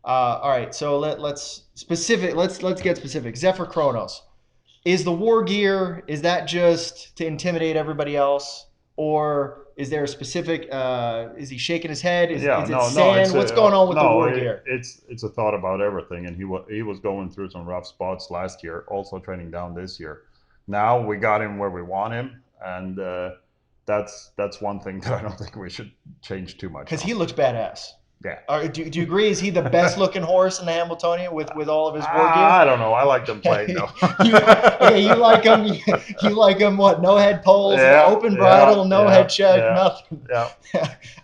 All right, so let's get specific. Zephyr Kronos. Is the war gear, is that just to intimidate everybody else? Or is there a specific, is he shaking his head? Yeah, Is it no, sand? What's going on with the war gear? it's a thought about everything, and he was going through some rough spots last year, also training down this year. Now we got him where we want him, and that's one thing that I don't think we should change too much Because on. he looks badass. Yeah. Do you agree? Is he the best looking horse in the Hambletonian with all of his war gear? I don't know. I like them playing though. You like him? You like him? What? No head poles, Yeah, open yeah, bridle, no head yeah, check, yeah, nothing.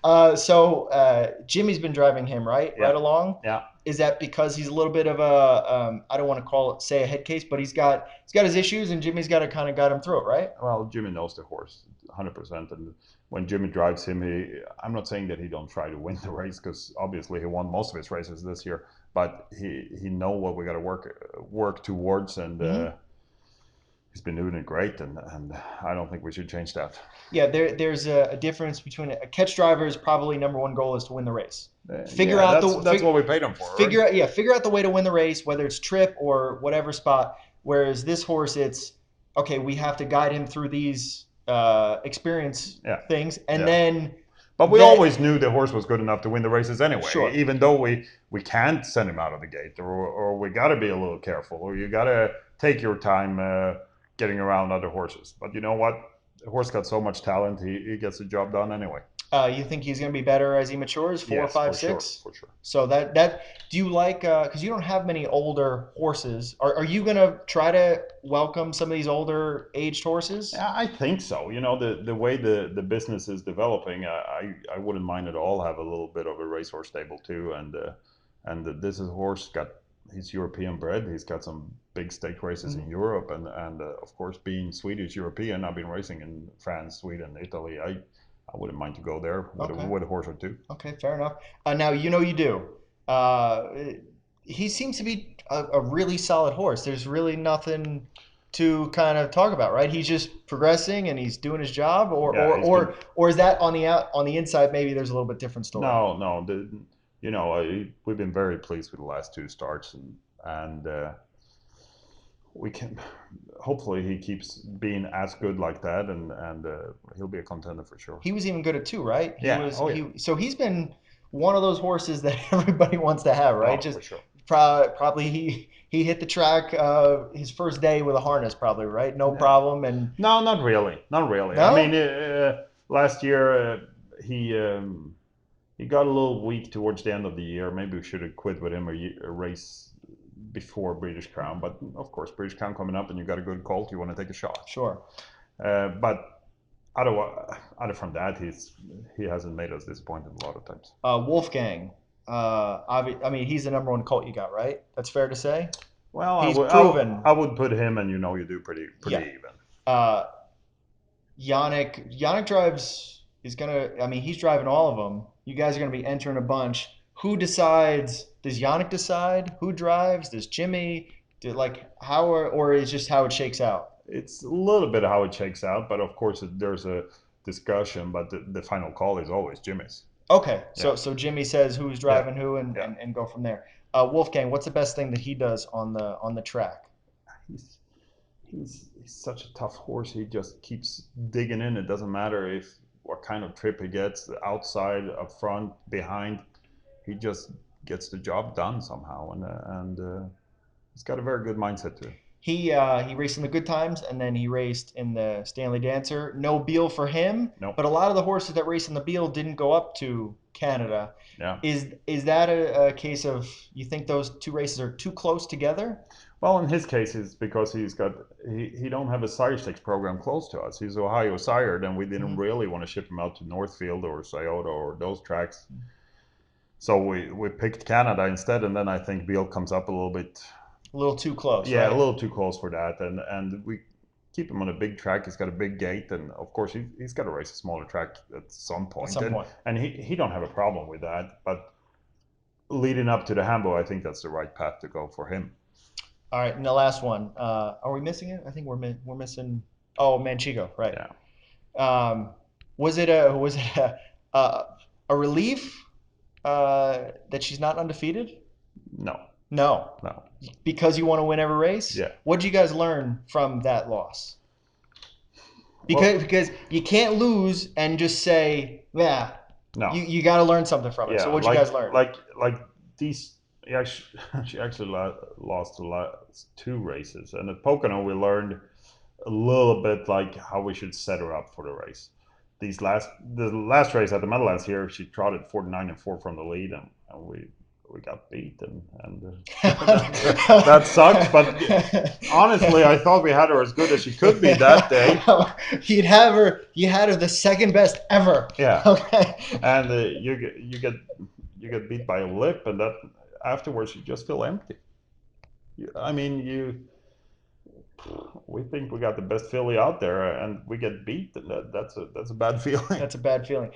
yeah, So Jimmy's been driving him right yeah, along. yeah. Is that because he's a little bit of a I don't want to call it say a head case, but he's got his issues, and Jimmy's got to kind of guide him through it, right? Well, Jimmy knows the horse 100%, and when Jimmy drives him, I'm not saying that he don't try to win the race, because obviously he won most of his races this year, but he know what we got to work towards, and Mm-hmm. he's been doing it great, and I don't think we should change that. Yeah, there's a difference between a catch driver's probably number one goal is to win the race. Figure Yeah, out that's what we paid him for, figure right? out figure out the way to win the race, whether it's trip or whatever spot. Whereas this horse, it's okay. We have to guide him through these experience Yeah, things, and yeah. then But we that always knew the horse was good enough to win the races anyway, sure. even though we can't send him out of the gate, or we got to be a little careful, or you got to take your time getting around other horses. But you know what? The horse got so much talent, he gets the job done anyway. You think he's going to be better as he matures, four, Yes, five, for sure, six? for sure. So that do you like? Because you don't have many older horses. Are you going to try to welcome some of these older aged horses? Yeah, I think so. You know, the way the business is developing, I wouldn't mind at all have a little bit of a racehorse stable too. And this is horse got he's European bred. He's got some big stake races in Mhm. Europe, and of course being Swedish European, I've been racing in France, Sweden, Italy. I wouldn't mind to go there Okay. with a horse or two. Okay, fair enough. Now you do. Uh, he seems to be a really solid horse. There's really nothing to kind of talk about, right? He's just progressing and he's doing his job, or Yeah, or he's been or or is that on the inside? Maybe there's a little bit different story. no. You know, we've been very pleased with the last two starts, and we can hopefully he keeps being as good like that, and he'll be a contender for sure. He was even good at two, right? He Yeah. was Oh yeah. so he's been one of those horses that everybody wants to have, right? Oh, Just for sure. probably he hit the track his first day with a harness, probably, right? No Yeah. problem. And No, not really. Not really. I mean, no, last year he got a little weak towards the end of the year. Maybe we should have quit with him a race before British Crown. But of course, British Crown coming up, and you got a good colt, you want to take a shot. sure. But other from that, he hasn't made us disappointed a lot of times. Wolfgang. I mean, he's the number one colt you got, right? That's fair to say. Well, He's proven. I would put him, and you know, you do pretty Yeah. even. Uh, Yannick drives is gonna. I mean, he's driving all of them. You guys are gonna be entering a bunch. Who decides? Does Yannick decide who drives? Does Jimmy? Like how or is just how it shakes out? It's a little bit how it shakes out, but of course there's a discussion. But the final call is always Jimmy's. Okay, Yeah, so Jimmy says who's yeah, driving who and, yeah. and go from there. Wolfgang, what's the best thing that he does on the track? He's he's such a tough horse. He just keeps digging in. It doesn't matter if what kind of trip he gets, outside, up front, behind. He just gets the job done somehow, and he's got a very good mindset to it. He raced in the good times and then he raced in the Stanley Dancer. No Beal for him, No, but a lot of the horses that race in the Beal didn't go up to Canada. yeah. Is that a case of you think those two races are too close together? Well, in his case, it's because he don't have a sire stakes program close to us. He's Ohio sired, and we didn't Hmm. really want to ship him out to Northfield or Scioto or those tracks. So we picked Canada instead, and then I think Beal comes up a little bit, A little too close, yeah, a right? little too close for that, and keep him on a big track. He's got a big gate, and of course he's got to race a smaller track at some point. At some point. And he don't have a problem with that. But leading up to the Hambo, I think that's the right path to go for him. All right, and the last one. Are we missing it? I think we're missing. Oh, Manchego, right? Yeah. Was it a relief that she's not undefeated? No. No. No. Because you want to win every race? Yeah. What did you guys learn from that loss? Because you can't lose and just say, yeah. No. You got to learn something from it. Yeah, So what did you guys learn? Like these. Yeah, she actually lost the last 2 races, and at Pocono we learned a little bit like how we should set her up for the race. The last race at the Meadowlands here, she trotted 49-4 from the lead, and we got beat, and that sucks. But honestly, I thought we had her as good as she could be that day. You had her the second best ever. Yeah. Okay. And you get beat by a lip, and that afterwards you just feel empty. We think we got the best filly out there, and we get beat, and that's a bad feeling. That's a bad feeling.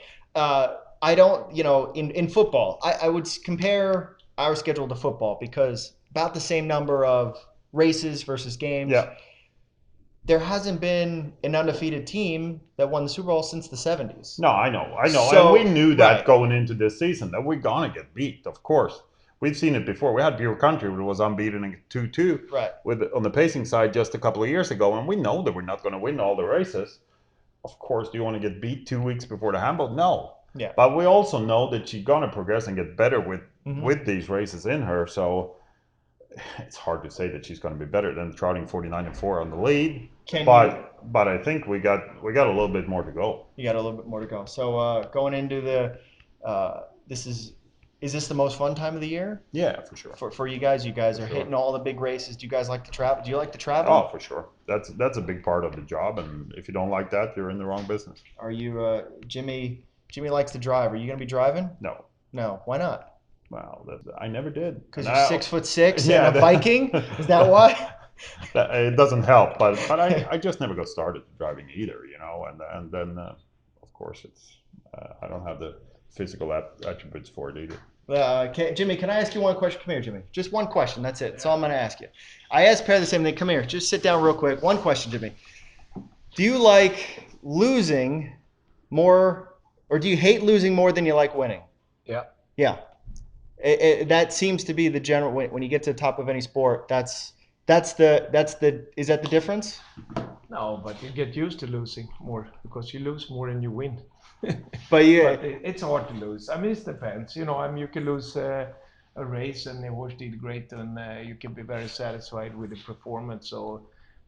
I don't, in football, I would compare our schedule to football because about the same number of races versus games. Yeah. There hasn't been an undefeated team that won the Super Bowl since the 70s. No, I know. So, and we knew that right. going into this season that we're gonna get beat, of course. We've seen it before. We had Pure Country, who was unbeaten in 2-2 Right. on the pacing side just a couple of years ago, and we know that we're not going to win all the races. Of course, do you want to get beat 2 weeks before the Hambo? No. Yeah. But we also know that she's going to progress and get better with these races in her. So it's hard to say that she's going to be better than trotting 49-4 on the lead. But I think we got a little bit more to go. You got a little bit more to go. So going into the is this the most fun time of the year? Yeah, for sure. For you guys, are hitting all the big races. Do you guys like to travel? Do you like to travel? Oh, for sure. That's a big part of the job, and if you don't like that, you're in the wrong business. Are you Jimmy? Jimmy likes to drive. Are you going to be driving? No. No. Why not? Well, I never did. Because you're 6'6" and a Viking. Is that why? It doesn't help, but I just never got started driving either, and then of course it's I don't have the physical attributes for it either. Jimmy, can I ask you one question? Come here, Jimmy. Just one question. That's it. That's all I'm going to ask you. I asked Per the same thing. Come here. Just sit down real quick. One question, Jimmy. Do you like losing more, or do you hate losing more than you like winning? Yeah. Yeah. That seems to be the general. When you get to the top of any sport, is that the difference? No, but you get used to losing more because you lose more than you win. But it's hard to lose. I mean, it depends. You can lose a race and the horse did great, and you can be very satisfied with the performance.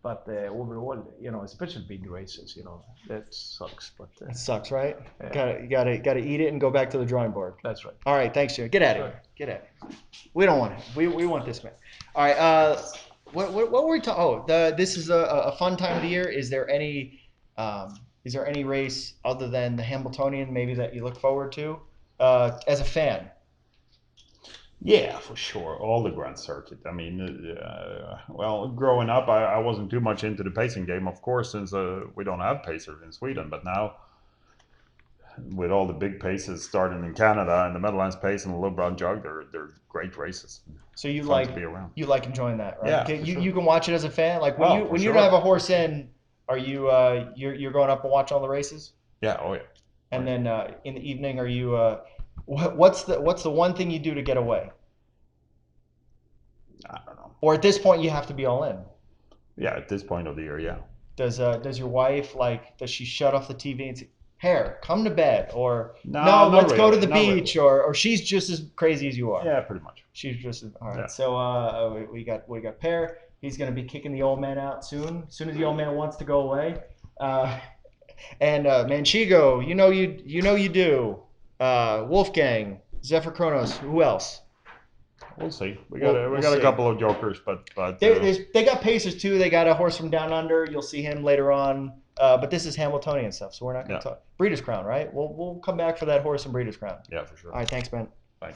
But overall, especially big races, that sucks. But it sucks, right? You gotta eat it and go back to the drawing board. That's right. All right, thanks, Jimmy. Get out of here. Get out. We don't want it. We want this man. All right. What were we talking? Oh, this is a fun time of the year. Is there any race other than the Hambletonian maybe that you look forward to as a fan? Yeah, for sure. All the Grand Circuit. I mean, well, growing up, I wasn't too much into the pacing game, of course, since we don't have pacers in Sweden. But now, with all the big paces starting in Canada and the Meadowlands Pace and the Little Brown Jug, they're great races. So you Fun to be around. You like enjoying that, right? Yeah, okay, sure. You can watch it as a fan. Like when you don't have a horse in, are you you're going up and watch all the races? Yeah. Oh yeah. And then in the evening, are you? What's the one thing you do to get away? I don't know. Or at this point, you have to be all in. Yeah, at this point of the year, yeah. Does your wife does she shut off the TV and say, "Hair, come to bed," or no, let's go to the not beach, really. or she's just as crazy as you are? Yeah, pretty much. She's just all right. Yeah. So we got Per. He's gonna be kicking the old man out soon. As soon as the old man wants to go away. And Manchego, you know you do. Wolfgang, Zephyr Kronos. Who else? We'll see. We got a couple of jokers, but they got pacers too. They got a horse from down under. You'll see him later on. But this is Hambletonian stuff, so we're not going to talk Breeders' Crown, right? We'll come back for that horse and Breeders' Crown. Yeah, for sure. All right, thanks, Ben. Bye.